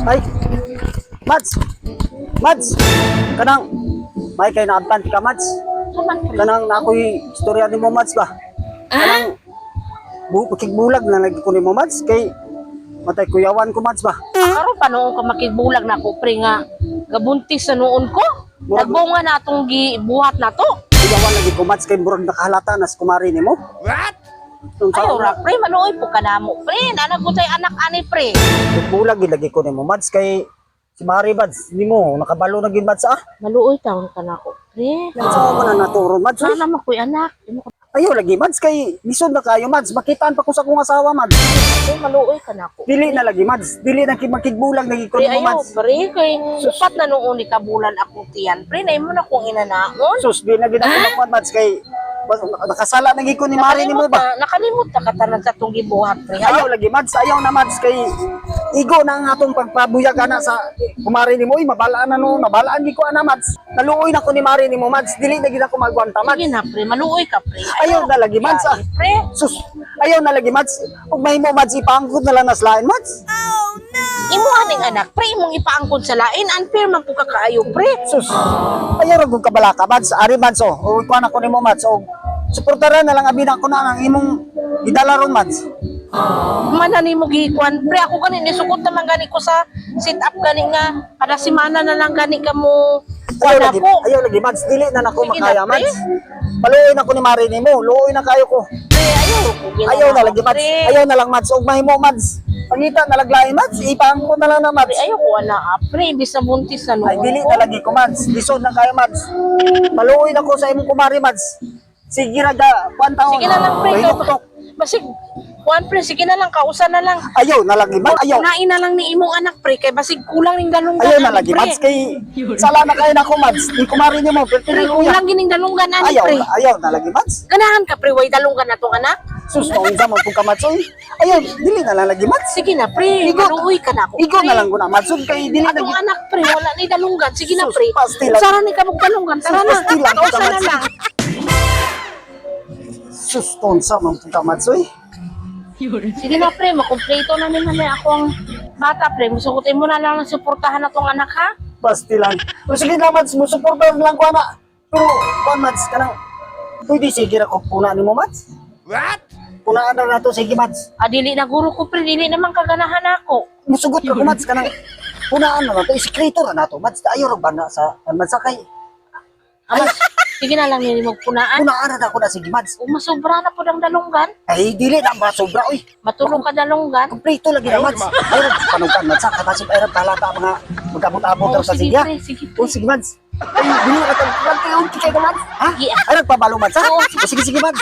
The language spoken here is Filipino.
Ay, Mads! Mads! Kanang, may kay naabtan ka, Mads. Kanang na ako'y istorya ni mo, Mads ba? Kanang, pakigbulag na lagi ko ni mo, Mads. Kay, matay kuyawan ko, Mads ba? Karon pa noon ka makigbulag na ko, pre nga, gabuntis sa noon ko. Nagbunga na itong gibuhat na to. Kuyawan lagi ko, Mads. Kay murag nakahalata nas kumari ni mo. What? Ayaw ra, pre, manuoy po ka na mo. Pre, nanag ko tayo anak ani, pre. Pakigbulag lagi ko ni mo, Mads. Kay, si Mari, Mads, hindi mo, nakabalo na gin, Mads, ah. Maluoy taon ka na ko, pre. Saan mo na naturo, Mads? Sana naman ko'y anak. Ayaw lagi, Mads. Kay, lisod na kayo, Mads. Makitaan pa ko sa kong asawa, Mads. Pre, maluoy ka na ko. Dili na lagi, Mads. Dili na makigbulag lagi ko Pre, ni mo, ayaw, Mads. pre, kay upat na noon ni kabulan akong tiyan. Pre, na mo na kong inanaon. Sus, di na ginagawa, Mads. Kay, nakasala na ko ni Mari ni mo ba? Nakalimot na katanan sa itong gibuhat, pre. Ayaw lagi, Mads. Ayaw na, Mads. Kay, igo na ang atong pagpabuyag ana sa kumari ni mo. Mabalaan na no. Nabalaan di ko ana, Mads. Naluoy na ko ni Mari ni mo, Mads. Dili na gina ko magwanta, Mads. Sige na, pre, maluoy ka, pre. Ayaw na lagi, Mads. Ah. Pre, Sus, ayaw na lagi, Mads. Huwag may mo, Mads. Ipangkot na lang nas lain, Mads. imo aning anak, pre, imong ipaangkon sa lain, unfair man po kakaayo, pre. Sus, ayaw ra gud kabalaka, Mads. Ari, Mads, oh. O, ikuha na ko ni mo, Mads. O, suportaran na lang abina ko na ang imong idala ron, Mads. Manani mo gikuan, pre, ako gani nisukot naman gani ko sa sit up gani nga kada semana na lang gani ka mo. Wala po. Ayaw lagi, Mads. Dili na nako Sige makaya, na, pre. Mads. Paluoy na ko ni Mari ni mo. Luoy na kayo ko. Pre, ayaw ko Ayaw na lagi, Mads. Ayaw na lang, Mads. Ug mahimo, Mads. Pangita na laglain, Mads. Ipangko na lang na, Mads. Pre, ayaw ko ana, pre, ibis na buntis na Ay, noon dili ko. na lagi ko, Mads. Lisod na kayo, Mads. Paluoy na ko sa imong kumari, Mads. Sige na ga, kuan taon. Sige na lang, pre. Pahinok-tok. Basig, kuan pre, sige na lang, kausa na lang. Ayaw na lagi, Mads. Ayaw. Kunain na lang ni imong anak, pre, kay basig kulang ning dalunggan. Ayaw na ani, lagi, pre. Mads. Kay sala na kayo na ko, Mads. Di kumari niyo mo. Pre, Pero kuya. kulang gining dalunggan ani, Ayaw, pre. ayaw na lagi, Mads. Ganahan ka, pre, way dalunggan na tong anak. Sus, noong zaman kung ka, Mads. Oy. Ayaw, dili na lang lagi, Mads. Sige na, pre, Igo. maluoy ka na ako. Igo pre. na lang ko na, Mads. Ug kay dili Atong lagi. anak, pre, wala ni dalunggan. Sige na, Sus, pre. pasti lang. Sara ni ka magdalunggan. Tara Sus, na, pasti lang. kausa na lang. Sus, tonsa man kung ka, Mads. Oy. Sige na, pre, makumpleto na naman na akong bata, pre. Musukutin mo na lang ng suportahan na tong anak, ha? Basti lang. O sige na, Mads, musuportahan lang ko na. Pero, kuan, Mads, kanang, pwede sige na ko puna ni mo, Mads. What? Punaan na nato, sige, Mads. Dili na guro ko, pre. Dili naman kaganahan ako. Musugot ka ko, Mads, kanang, punaan na nato. Isikreto na nato, Mads. Ayaw rin ba na sa, Mads, sakay. Ay, Sige na lang nini magpunaan. punaan na ako na, sige, Mads. Kung masobra na po ng dalunggan, Ay, dili na ba, sobra, oy. matulong ka dalunggan. Kompleto lagi na, Mads. Ayaw rin, panungkan, Mads, saka, Mads, ayaw rin, palata mga magkabot-abot Oo, sa sige, sige, pre, sige, O, sige, Mads. Ay, dili na ito, kaya, Mads. Ha? Sige, Ay, nagpabalo, Mads, ha? Oo, O, sige, sige, Mads.